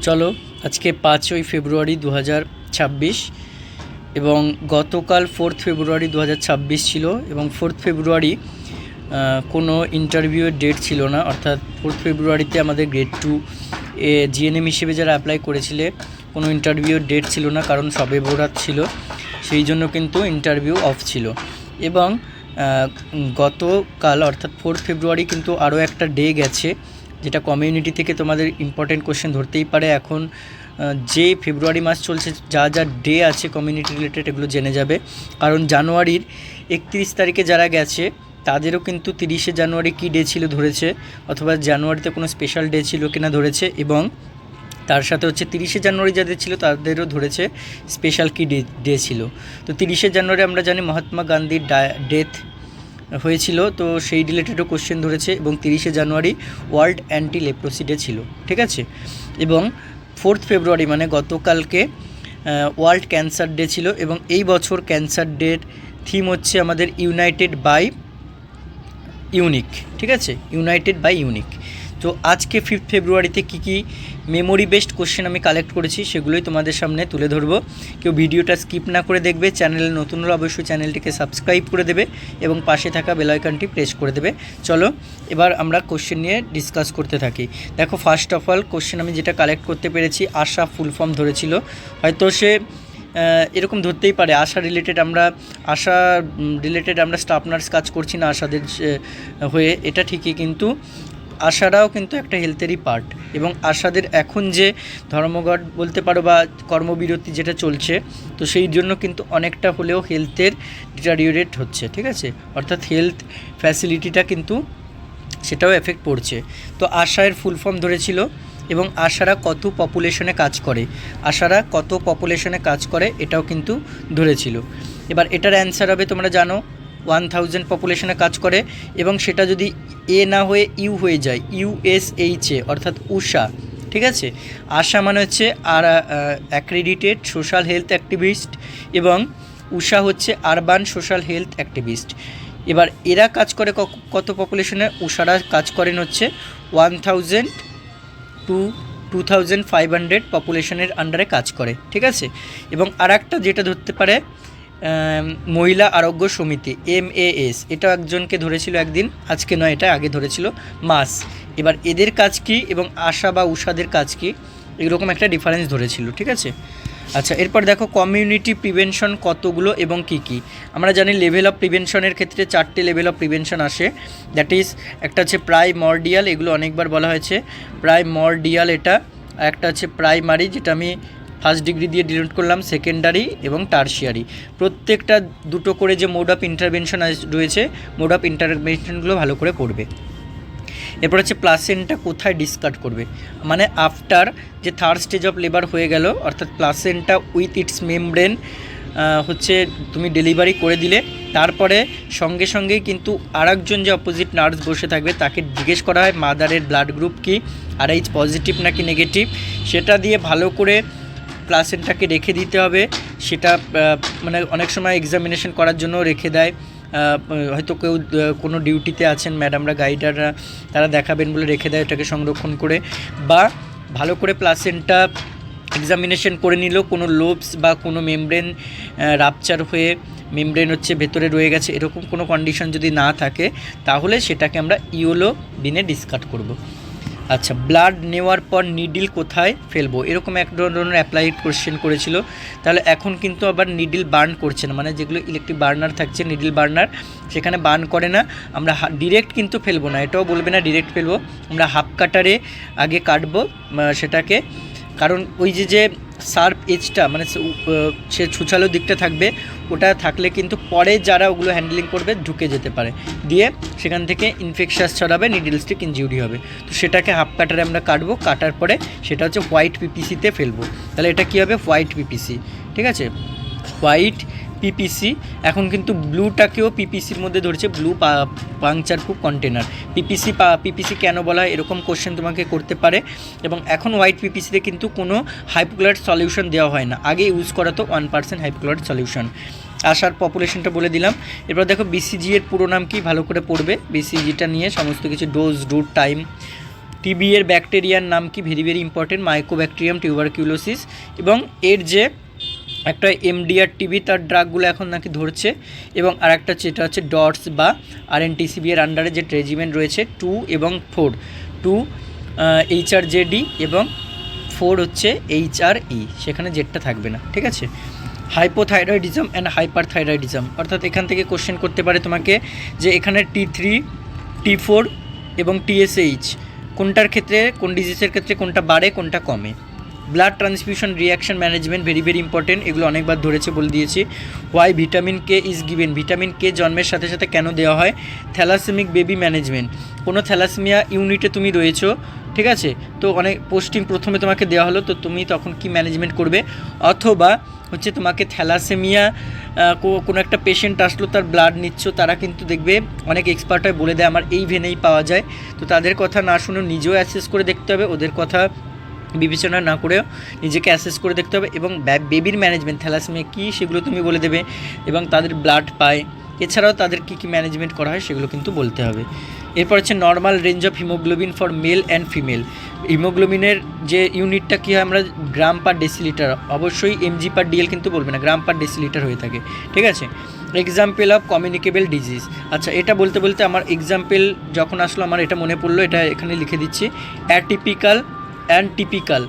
চলো আজকে 5ই ফেব্রুয়ারি 2026 এবং গতকাল 4 ফেব্রুয়ারি 2026 ছিল এবং 4 ফেব্রুয়ারি কোনো ইন্টারভিউয়ের ডেট ছিল না, অর্থাৎ 4 ফেব্রুয়ারিতে আমাদের গ্রেড 2 জিএনএম হিসেবে যারা অ্যাপ্লাই করেছিলে কোনো ইন্টারভিউয়ের ডেট ছিল না, কারণ সবে বরাত ছিল, সেই জন্য কিন্তু ইন্টারভিউ অফ ছিল। এবং গতকাল অর্থাৎ 4 ফেব্রুয়ারি কিন্তু আরও একটা ডে গেছে, যেটা কমিউনিটি থেকে তোমাদের ইম্পর্টেন্ট কোশ্চেন ধরতেই পারে। এখন যে ফেব্রুয়ারি মাস চলছে, যা যা ডে আছে কমিউনিটি রিলেটেড এগুলো জেনে যাবে, কারণ জানুয়ারির 31 তারিখে যারা গেছে তাদেরও কিন্তু 30শে জানুয়ারি কী ডে ছিল ধরেছে, অথবা জানুয়ারিতে কোনো স্পেশাল ডে ছিল কিনা ধরেছে, এবং তার সাথে হচ্ছে 30শে জানুয়ারি যাদের ছিল তাদেরও ধরেছে স্পেশাল কী ডে ছিল। তো 30শে জানুয়ারি আমরা জানি মহাত্মা গান্ধীর ডেথ হয়েছিল, তো সেই রিলেটেডও কোশ্চেন ধরেছে, এবং 30শে জানুয়ারি ওয়ার্ল্ড অ্যান্টি লেপ্রোসি ডে ছিল, ঠিক আছে। এবং 4 ফেব্রুয়ারি মানে গতকালকে ওয়ার্ল্ড ক্যান্সার ডে ছিল, এবং এই বছর ক্যান্সার ডের থিম হচ্ছে আমাদের ইউনাইটেড বাই ইউনিক, ঠিক আছে, ইউনাইটেড বাই ইউনিক। তো আজকে 5 ফেব্রুয়ারিতে কী কী মেমোরি বেসড কোশ্চেন আমি কালেক্ট করেছি সেগুলোই তোমাদের সামনে তুলে ধরবো। কেউ ভিডিওটা স্কিপ না করে দেখবে, চ্যানেলে নতুন হলে অবশ্যই চ্যানেলটিকে সাবস্ক্রাইব করে দেবে এবং পাশে থাকা বেল আইকনটি প্রেস করে দেবে। চলো এবার আমরা কোশ্চেন নিয়ে ডিসকাস করতে থাকি। দেখো, ফার্স্ট অফ অল কোশ্চেন আমি যেটা কালেক্ট করতে পেরেছি, আশা ফুল ফর্ম ধরেছিল, হয়তো সে এরকম ধরতেই পারে আশা রিলেটেড আমরা স্টাফ নার্স কাজ করছি না আশাদের হয়ে, এটা ঠিকই, কিন্তু আশারাও কিন্তু একটা হেলথেরই পার্ট, এবং আশাদের এখন যে ধর্মঘট বলতে পারো বা কর্মবিরতি যেটা চলছে, তো সেই জন্য কিন্তু অনেকটা হলেও হেলথের ডিটারিওরেট হচ্ছে, ঠিক আছে, অর্থাৎ হেলথ ফ্যাসিলিটিটা কিন্তু সেটাও এফেক্ট পড়ছে। তো আশার ফুল ফর্ম ধরেছিল, এবং আশারা কত পপুলেশনে কাজ করে এটাও কিন্তু ধরেছিল। এবার এটার অ্যান্সার হবে, তোমরা জানো 1000 পপুলেশনে কাজ করে, এবং সেটা যদি এ না হয়ে ইউ হয়ে যায়, ইউএসএইচএ অর্থাৎ উষা, ঠিক আছে। আশা মানে হচ্ছে আর অ্যাক্রেডিটেড সোশ্যাল হেলথ অ্যাক্টিভিস্ট, এবং উষা হচ্ছে আরবান সোশ্যাল হেলথ অ্যাক্টিভিস্ট। এবার এরা কাজ করে কত পপুলেশনে, উষারা কাজ করেন হচ্ছে 1000 টু 2500 পপুলেশনের আন্ডারে কাজ করে, ঠিক আছে। এবং আর একটা যেটা ধরতে পারে মহিলা আরোগ্য সমিতি, MAS, এটা একজনকে ধরেছিল একদিন, আজকে নয়, এটা আগে ধরেছিল মাস। এবার এদের কাজ কি এবং আশা বা উষাদের কাজ কি, এরকম একটা ডিফারেন্স ধরেছিল, ঠিক আছে। আচ্ছা, এরপর দেখো কমিউনিটি প্রিভেনশন কতগুলো এবং কি কি। আমরা জানি লেভেল অফ প্রিভেনশনের ক্ষেত্রে 4টে লেভেল অফ প্রিভেনশন আসে, দ্যাট ইজ একটা হচ্ছে প্রাইমর্ডিয়াল, এগুলো অনেকবার বলা হয়েছে, প্রাইমর্ডিয়াল এটা, একটা হচ্ছে প্রাইমারি, যেটা আমি ফার্স্ট ডিগ্রি দিয়ে ডিনোট করলাম, সেকেন্ডারি এবং টার্সিয়ারি। প্রত্যেকটা দুটো করে যে মোড অফ ইন্টারভেনশন রয়েছে, মোড অফ ইন্টারভেনশনগুলো ভালো করে পড়বে। এরপর হচ্ছে প্লাসেন্টা কোথায় ডিসকার্ড করবে, মানে আফটার যে থার্ড স্টেজ অফ লেবার হয়ে গেল, অর্থাৎ প্লাসেন্টা উইথ ইটস মেমব্রেন হচ্ছে তুমি ডেলিভারি করে দিলে, তারপরে সঙ্গে সঙ্গেই কিন্তু আরেকজন যে অপোজিট নার্স বসে থাকবে তাকে জিজ্ঞেস করা হয় মাদারের ব্লাড গ্রুপ কি, RH পজিটিভ নাকি নেগেটিভ, সেটা দিয়ে ভালো করে প্লাসেন্টাকে রেখে দিতে হবে। সেটা মানে অনেক সময় এক্সামিনেশন করার জন্য রেখে দেয়, হয়তো কেউ কোনো ডিউটিতে আছেন, ম্যাডামরা গাইডাররা তারা দেখাবেন বলে রেখে দেয় এটাকে সংরক্ষণ করে, বা ভালো করে প্লাসেন্টা এক্সামিনেশন করে নিল, কোনো লোবস বা কোনো মেমব্রেন রাপচার হয়ে মেমব্রেন হচ্ছে ভেতরে রয়ে গেছে, এরকম কোনো কন্ডিশন যদি না থাকে তাহলে সেটাকে আমরা ইওলো বিনে ডিসকার্ড করব। আচ্ছা, ব্লাড নেওয়ার পর নিডিল কোথায় ফেলবো, এরকম এক ধরনের অ্যাপ্লাইড কোশ্চেন করেছিল। তাহলে এখন কিন্তু আবার নিডিল বার্ন করছে না, মানে যেগুলো ইলেকট্রিক বার্নার থাকছে নিডিল বার্নার, সেখানে বার্ন করে না। আমরা ডিরেক্ট কিন্তু ফেলবো না, এটাও বলবে না ডিরেক্ট ফেলবো, আমরা হাফ কাটারে আগে কাটবো সেটাকে, কারণ ওই যে শার্প এজটা মানে সে ছুচালো দিকটা থাকবে, ওটা থাকলে কিন্তু পরে যারা ওগুলো হ্যান্ডলিং করবে ঢুকে যেতে পারে, দিয়ে সেখান থেকে ইনফেকশাস ছড়াবে, নিডল স্টিক ইনজিউরি হবে। তো সেটাকে হাফ কাটারে আমরা কাটবো, কাটার পরে সেটা হচ্ছে হোয়াইট পিপিসিতে ফেলবো। তাহলে এটা কী হবে, হোয়াইট পিপিসি, ঠিক আছে, হোয়াইট পিপিসি। এখন কিন্তু ব্লুটাকেও পিপিসির মধ্যে ধরেছে, blue puncture proof container. PPC কেন বলা হয় এরকম কোশ্চেন তোমাকে করতে পারে। এবং এখন হোয়াইট পিপিসিতে কিন্তু কোনো হাইপোক্লোরাইড সলিউশন দেওয়া হয় না, আগে ইউজ করা তো 1% হাইপোক্লোরাইড সলিউশন। আশার পপুলেশনটা বলে দিলাম। এরপর দেখো BCG এর পুরো নাম কি, ভালো করে পড়বে, BCGটা নিয়ে সমস্ত কিছু, ডোজ, রুট, টাইম, টিবি এর ব্যাকটেরিয়ার নাম কি, very very important, Mycobacterium tuberculosis. এবং এর যে একটা এমডিআর টিবি তার ড্রাগগুলো এখন নাকি ধরছে। এবং আরেকটা যেটা হচ্ছে ডটস বা আরএনটিসিবি এর আন্ডারে যে রেজিমেন্ট রয়েছে 2 এবং 4, 2 HRJD এবং 4 হচ্ছে HRE, সেখানে জেডটা থাকবে না, ঠিক আছে। হাইপোথাইরয়েডিজম অ্যান্ড হাইপারথাইরয়েডিজম, অর্থাৎ এখান থেকে কোশ্চেন করতে পারে তোমাকে যে এখানে T3, T4 এবং TSH কোনটার ক্ষেত্রে, কোন ডিজিজের ক্ষেত্রে কোনটা বাড়ে কোনটা কমে। Blood transfusion reaction management, very very important, এগুলো অনেকবার ধরেছে, বলে দিয়েছি। Why vitamin K is given, vitamin K জন্মের সাথে সাথে কেন দেওয়া হয়। থ্যালাসেমিক বেবি ম্যানেজমেন্ট, কোনো থ্যালাসেমিয়া ইউনিটে তুমি রয়েছো, ঠিক আছে, তো অনেক পোস্টিং প্রথমে তোমাকে দেওয়া হলো, তো তুমি তখন কি ম্যানেজমেন্ট করবে। অথবা হচ্ছে তোমাকে থ্যালাসেমিয়া কোনো একটা পেশেন্ট আসলো, তার ব্লাড নিচ্ছ, তারা কিন্তু দেখবে অনেক এক্সপার্ট হয়, বলে দেয় আমার এই ভেনেই পাওয়া যায়, তো তাদের কথা না শুনে নিজেও অ্যাসেস করে দেখতে হবে, ওদের কথা বিবেচনা না করেও নিজেকে অ্যাসেস করে দেখতে হবে। এবং বেবির ম্যানেজমেন্ট, থ্যালাসেমিয়া কী সেগুলো তুমি বলে দেবে, এবং তাদের ব্লাড পায়, এছাড়াও তাদের কী কী ম্যানেজমেন্ট করা হয় সেগুলো কিন্তু বলতে হবে। এরপর হচ্ছে normal range of haemoglobin for male and female, হিমোগ্লোবিনের যে ইউনিটটা কী হয়, আমরা গ্রাম পার ডেসিলিটার, অবশ্যই এমজি পার ডিএল কিন্তু বলবে না, গ্রাম পার ডেসিলিটার হয়ে থাকে, ঠিক আছে। এক্সাম্পল অফ কমিউনিকেবল ডিজিজ, আচ্ছা এটা বলতে বলতে আমার এক্সাম্পল যখন আসলো আমার এটা মনে পড়লো, এটা এখানে লিখে দিচ্ছি। Atypical and typical,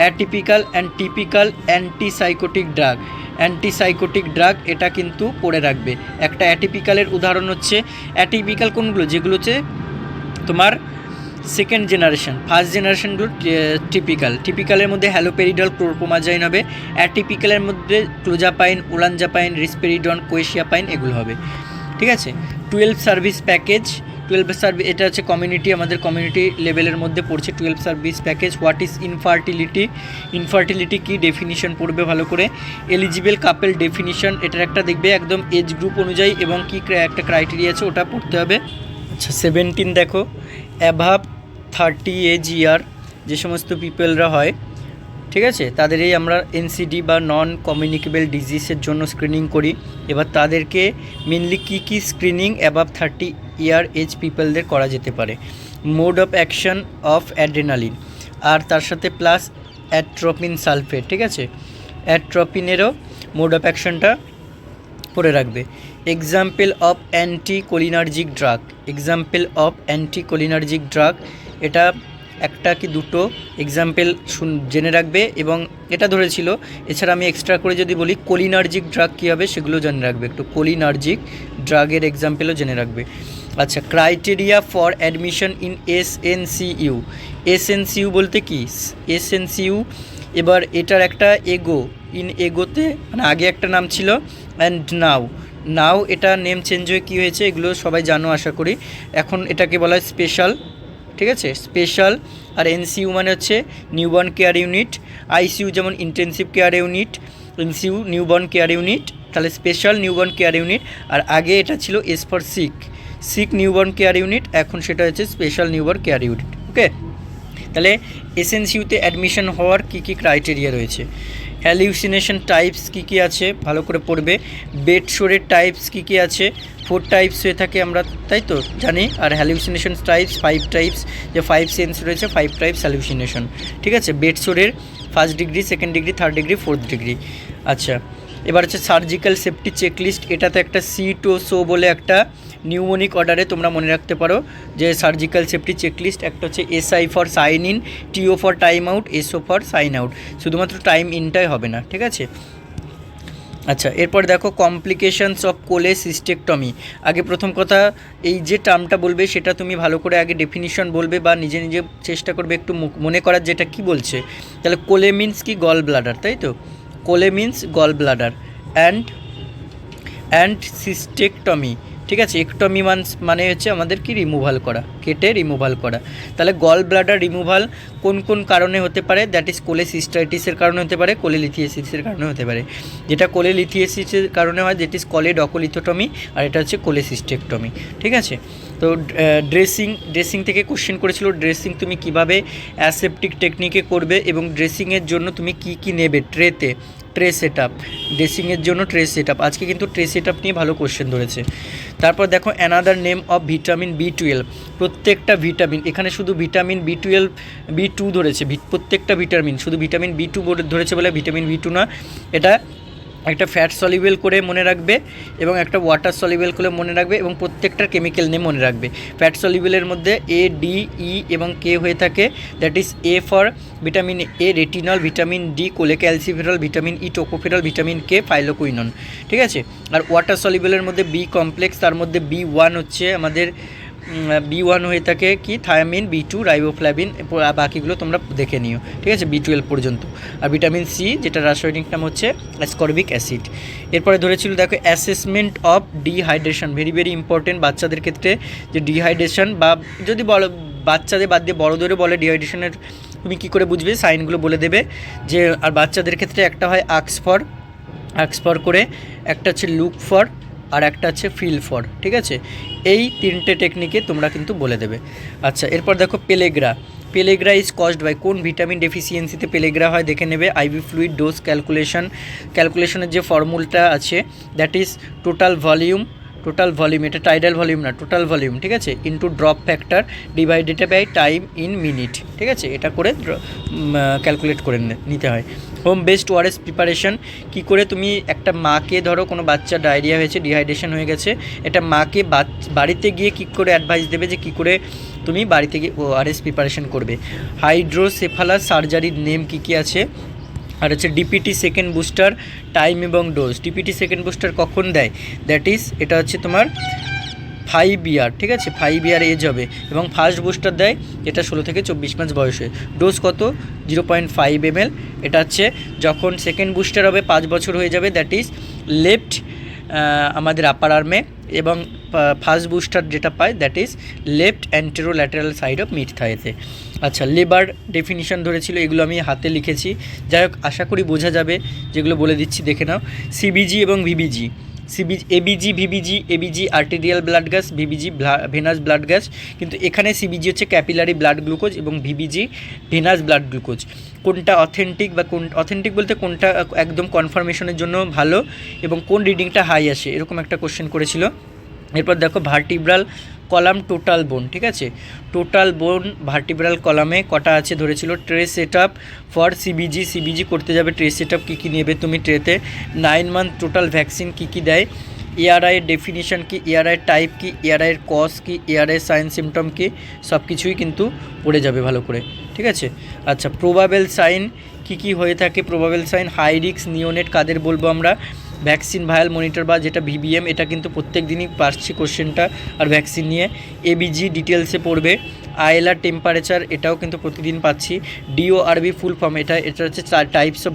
atypical and typical antipsychotic drug, antipsychotic drug এটা কিন্তু পড়ে রাখবে। একটা অ্যাটিপিক্যালের উদাহরণ হচ্ছে, অ্যাটিপিক্যাল কোনগুলো, যেগুলো হচ্ছে তোমার সেকেন্ড জেনারেশন, ফার্স্ট জেনারেশনগুলো টিপিক্যাল, টিপিক্যালের মধ্যে হ্যালোপেরিডল, ক্লোরোপোমাজাইন হবে। অ্যাটিপিক্যালের মধ্যে ক্লোজাপাইন, ওলানজাপাইন, রিসপেরিডন, কোয়েশিয়াপাইন এগুলো হবে, ঠিক আছে। 12 সার্ভিস প্যাকেজ, 12 সার্ভিস এটা হচ্ছে কমিউনিটি, আমাদের কমিউনিটি লেভেলের মধ্যে পড়ছে 12 service package. What is infertility, infertility কি ডেফিনিশন পড়বে ভালো করে। এলিজিবল কাপল ডেফিনিশন, এটার একটা দেখবে একদম এজ গ্রুপ অনুযায়ী এবং কি একটা ক্রাইটেরিয়া আছে ওটা পড়তে হবে। আচ্ছা 17 দেখো, অ্যাভাব 30 এজ ইয়ার যে সমস্ত পিপলরা হয়, ঠিক আছে, তাদেরই আমরা এনসিডি বা নন কমিউনিকেবল ডিজিজের জন্য স্ক্রিনিং করি। এবার তাদেরকে মেনলি কী স্ক্রিনিং অ্যাবাভ 30 ইয়ার এজ পিপলদের করা যেতে পারে। Mode of action of adrenaline, আর তার সাথে প্লাস অ্যাট্রোপিন সালফেট, ঠিক আছে, অ্যাট্রোপিনেরও মোড অফ অ্যাকশনটা পড়ে রাখবে। Example of anticholinergic drug, example of anticholinergic drug, এটা একটা কি দুটো এক্সাম্পল জেনে রাখবে এবং এটা ধরেছিল। এছাড়া আমি এক্সট্রা করে যদি বলি কোলিনার্জিক ড্রাগ কী হবে সেগুলো জেনে রাখবে, একটু কোলিনার্জিক ড্রাগের এক্সাম্পলও জেনে রাখবে। আচ্ছা criteria for admission in SNCU, SNCU বলতে কি, এসএনসিইউ এবার এটার একটা এগো, ইন এগোতে মানে আগে একটা নাম ছিল অ্যান্ড নাও এটা নেম চেঞ্জ হয়ে কী হয়েছে এগুলো সবাই জানো আশা করি। এখন এটাকে বলা হয় স্পেশাল, ঠিক আছে, স্পেশাল। আর এনসিইউ মানে হচ্ছে নিউবর্ন কেয়ার ইউনিট, আইসিইউ যেমন intensive care unit, NCU newborn care unit, তাহলে স্পেশাল নিউবর্ন কেয়ার ইউনিট। আর আগে এটা ছিল S for sick newborn care unit, এখন সেটা হচ্ছে special newborn care unit. Okay, তাহলে এসএনসিইউতে অ্যাডমিশন হওয়ার কী কী ক্রাইটেরিয়া রয়েছে। হ্যালিউসিনেশন টাইপস কী কী আছে ভালো করে পড়বে। বেড শোরের টাইপস কী কী আছে, 4 টাইপস হয়ে থাকে আমরা তাই তো জানি। আর হ্যালিউসিনেশন টাইপস 5 টাইপস, যে 5 সেন্স রয়েছে 5 টাইপস হ্যালিউসিনেশন, ঠিক আছে। বেড শোরের 1st degree, 2nd degree, 3rd degree, 4th degree. আচ্ছা এবার হচ্ছে সার্জিক্যাল সেফটি চেকলিস্ট, এটাতে একটা সো বলে একটা নিউমোনিক অর্ডারে তোমরা মনে রাখতে পারো যে সার্জিক্যাল সেফটি চেকলিস্ট, একটা হচ্ছে SI for sign in, TO for time out, SO for sign out, শুধুমাত্র টাইম ইনটাই হবে না, ঠিক আছে। আচ্ছা এরপর দেখো কমপ্লিকেশনস অফ কোলেসিস্টেকটমি। আগে প্রথম কথা এই যে টার্মটা বলবে সেটা তুমি ভালো করে আগে ডেফিনিশন বলবে বা নিজে নিজে চেষ্টা করবে একটু মনে করার যেটা কি বলছে। তাহলে কোলে মিন্স কি, গল ব্লাডার, তাই তো, কোলে মিন্স গল ব্লাডার অ্যান্ড সিস্টেকটমি, ঠিক আছে। একটমি মানে হচ্ছে আমাদের কি রিমুভাল করা, কেটে রিমুভাল করা। তাহলে গল ব্লাডার রিমুভাল কোন কোন কারণে হতে পারে, দ্যাট ইজ কোলেসিস্টাইটিসের কারণে হতে পারে, কোলেলিথিয়েসিসের কারণে হতে পারে। যেটা কোলেলিথিয়েসিসের কারণে হয় দ্যাট ইজ কলেডকলিথোটমি, আর এটা হচ্ছে কোলেসিস্টেকটমি, ঠিক আছে। তো ড্রেসিং থেকে কোশ্চেন করেছিল, ড্রেসিং তুমি কিভাবে অ্যাসেপটিক টেকনিকে করবে এবং ড্রেসিংয়ের জন্য তুমি কি নেবে ট্রে সেট আপ, ড্রেসিংয়ের জন্য ট্রে সেট আপ। আজকে কিন্তু ট্রে সেট আপ নিয়ে ভালো কোশ্চেন ধরেছে। তারপর দেখো another name of vitamin B twelve, প্রত্যেকটা ভিটামিন, এখানে শুধু ভিটামিন বি টুয়েলভ বি2 ধরেছে, প্রত্যেকটা ভিটামিন, শুধু ভিটামিন বি2 ধরেছে বলে ভিটামিন বি2 না, এটা একটা ফ্যাট সলিউবল করে মনে রাখবে এবং একটা ওয়াটার সলিউবল করে মনে রাখবে এবং প্রত্যেকটার কেমিক্যাল নেম মনে রাখবে। ফ্যাট সলিউবলের মধ্যে এ, ডি, ই এবং কে হয়ে থাকে, that is A for vitamin A retinol, vitamin D cholecalciferol, vitamin E tocopherol, vitamin K phylloquinone, ঠিক আছে। আর ওয়াটার সলিউবলের মধ্যে বি কমপ্লেক্স, তার মধ্যে বি1 হচ্ছে আমাদের বি1 হয়ে থাকে কি থায়ামিন, বি2 রাইবোফ্লাভিন, বাকিগুলো তোমরা দেখে নিও, ঠিক আছে, বি12 পর্যন্ত। আর ভিটামিন সি যেটা রাসায়নিক নাম হচ্ছে অ্যাসকর্বিক অ্যাসিড। এরপরে ধরেছিল দেখো assessment of dehydration, very very important বাচ্চাদের ক্ষেত্রে, যে ডিহাইড্রেশন বা যদি বড় বাচ্চাদের বাদ দিয়ে বড়োদেরও বলে ডিহাইড্রেশনের তুমি কী করে বুঝবে, সাইনগুলো বলে দেবে যে। আর বাচ্চাদের ক্ষেত্রে একটা হয় আক্স ফর করে, একটা হচ্ছে লুক ফর, আর একটা আছে ফিল ফর, ঠিক আছে। এই তিনটে টেকনিকে তোমরা কিন্তু বলে দেবে। আচ্ছা, এরপর দেখো পেলেগ্রা ইজ কজড বাই, কোন ভিটামিন ডেফিসিয়েন্সিতে পেলেগ্রা হয় দেখে নেবে। আইভি ফ্লুইড ডোজ ক্যালকুলেশনের যে ফর্মুলাটা আছে, দ্যাট ইজ টোটাল ভলিউম, এটা টাইডাল ভলিউম না, টোটাল ভলিউম, ঠিক আছে, into drop factor divided by time in minute, ঠিক আছে, এটা করে ক্যালকুলেট করে নিতে হয়। হোম বেসড ওআরএস প্রিপারেশন, কী করে তুমি একটা মাকে, ধরো কোনো বাচ্চা ডায়রিয়া হয়েছে, ডিহাইড্রেশন হয়ে গেছে, এটা মাকে বাড়িতে গিয়ে কী করে অ্যাডভাইস দেবে যে কী করে তুমি বাড়িতে গিয়ে ওআরএস প্রিপারেশন করবে। হাইড্রোসেফালাস সার্জারির নেম কী কী আছে, আর হচ্ছে ডিপিটি সেকেন্ড বুস্টার, টাইম এবং ডোজ। ডিপিটি সেকেন্ড বুস্টার কখন দেয়, দ্যাট ইজ এটা হচ্ছে তোমার 5 ইয়ার, ঠিক আছে, 5 ইয়ার এজ হবে, এবং ফার্স্ট বুস্টার দেয় এটা 16 থেকে 24 মাস বয়সে। ডোজ কত, 0.5 ml। এটা হচ্ছে যখন সেকেন্ড বুস্টার হবে 5 বছর হয়ে যাবে, দ্যাট ইজ লেফট আমাদের আপার আর্মে, এবং ফার্স্ট বুস্টার যেটা পায় that is left anterolateral side of mid থাইতে। আচ্ছা, লেবার ডেফিনিশন ধরেছিল, এগুলো আমি হাতে লিখেছি, যাই হোক আশা করি বোঝা যাবে, যেগুলো বলে দিচ্ছি দেখে নাও। সিবিজি এবং VBG, ABG arterial blood gas, VBG venous blood gas, কিন্তু এখানে সিবিজি হচ্ছে ক্যাপিলারি ব্লাড গ্লুকোজ এবং ভিবিজি ভেনাস ব্লাড গ্লুকোজ। কোনটা অথেন্টিক, বা অথেন্টিক বলতে কোনটা একদম কনফার্মেশনের জন্য ভালো এবং কোন রিডিংটা হাই আসে, এরকম একটা কোশ্চেন করেছিল। এরপর দেখো ভার্টিব্রাল কলাম টোটাল বোন, ঠিক আছে, টোটাল বোন ভার্টিব্রাল কলামে কটা আছে ধরেছিল। Tray set up for CBG করতে যাবে, ট্রে সেট আপ কী কী নেবে তুমি ট্রেতে। 9 মান্থ টোটাল ভ্যাকসিন কী কী দেয়, এআরআইয়ের ডেফিনিশন কি, এআরআইয়ের টাইপ কি, এআরআইয়ের কজ কি, এআরআইয়ের সাইন সিমটম কি, সব কিছুই কিন্তু পড়ে যাবে ভালো করে, ঠিক আছে। আচ্ছা, প্রবাবেল সাইন কী কী হয়ে থাকে, probable sign high risk neonate কাদের বলবো আমরা, ভ্যাকসিন ভায়াল মনিটর বা যেটা ভিবিএম, এটা কিন্তু প্রত্যেক দিনই পাচ্ছি কোশ্চেনটা, আর ভ্যাকসিন নিয়ে। এবিজি ডিটেলসে পড়বে। আইএলআর টেম্পারেচার, এটাও কিন্তু প্রতিদিন পাচ্ছি। ডিওআরবি ফুল ফর্ম, এটা হচ্ছে টাইপস অফ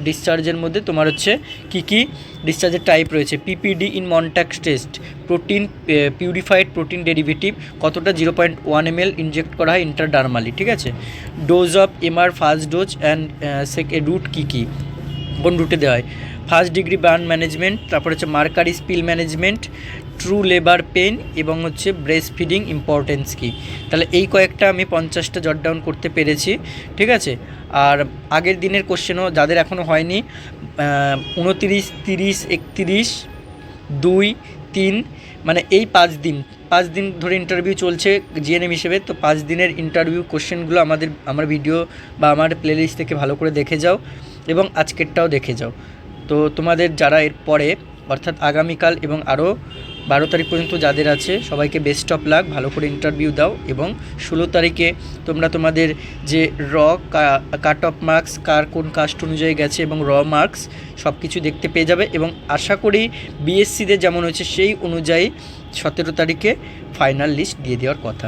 ডিসচার্জের মধ্যে তোমার হচ্ছে কী কী ডিসচার্জের টাইপ রয়েছে। PPD in Mantoux test, protein purified protein derivative কতটা, 0.1 ml ইনজেক্ট করা হয় ইন্টারডার্মালি, ঠিক আছে। Dose of MR first dose and route কী কোন রুটে দেওয়া হয়। ফার্স্ট ডিগ্রি বার্ন ম্যানেজমেন্ট, তারপর হচ্ছে mercury spill management, true labour pain, এবং হচ্ছে ব্রেস্ট ফিডিং ইম্পর্টেন্স কী। তাহলে এই কয়েকটা আমি 50টা জট ডাউন করতে পেরেছি, ঠিক আছে। আর আগের দিনের কোশ্চেনও যাদের এখনও হয়নি, 29, 30, 31, 2, 3, মানে এই 5 দিন ধরে ইন্টারভিউ চলছে জিএনএম হিসেবে। তো 5 দিনের ইন্টারভিউ কোশ্চেনগুলো আমার ভিডিও বা আমার প্লেলিস্ট থেকে ভালো করে দেখে যাও, এবং আজকেরটাও দেখে যাও। তো তোমাদের যারা এর পরে অর্থাৎ আগামীকাল এবং আরও 12 তারিখ পর্যন্ত যাদের আছে, সবাইকে বেস্ট অফ লাক, ভালো করে ইন্টারভিউ দাও, এবং 16 তারিখে তোমরা তোমাদের যে কাট অফ মার্কস কোন কাস্ট অনুযায়ী গেছে এবং মার্কস সব কিছু দেখতে পেয়ে যাবে, এবং আশা করি বিএসসিদের যেমন হয়েছে সেই অনুযায়ী 17 তারিখে ফাইনাল লিস্ট দিয়ে দেওয়ার কথা।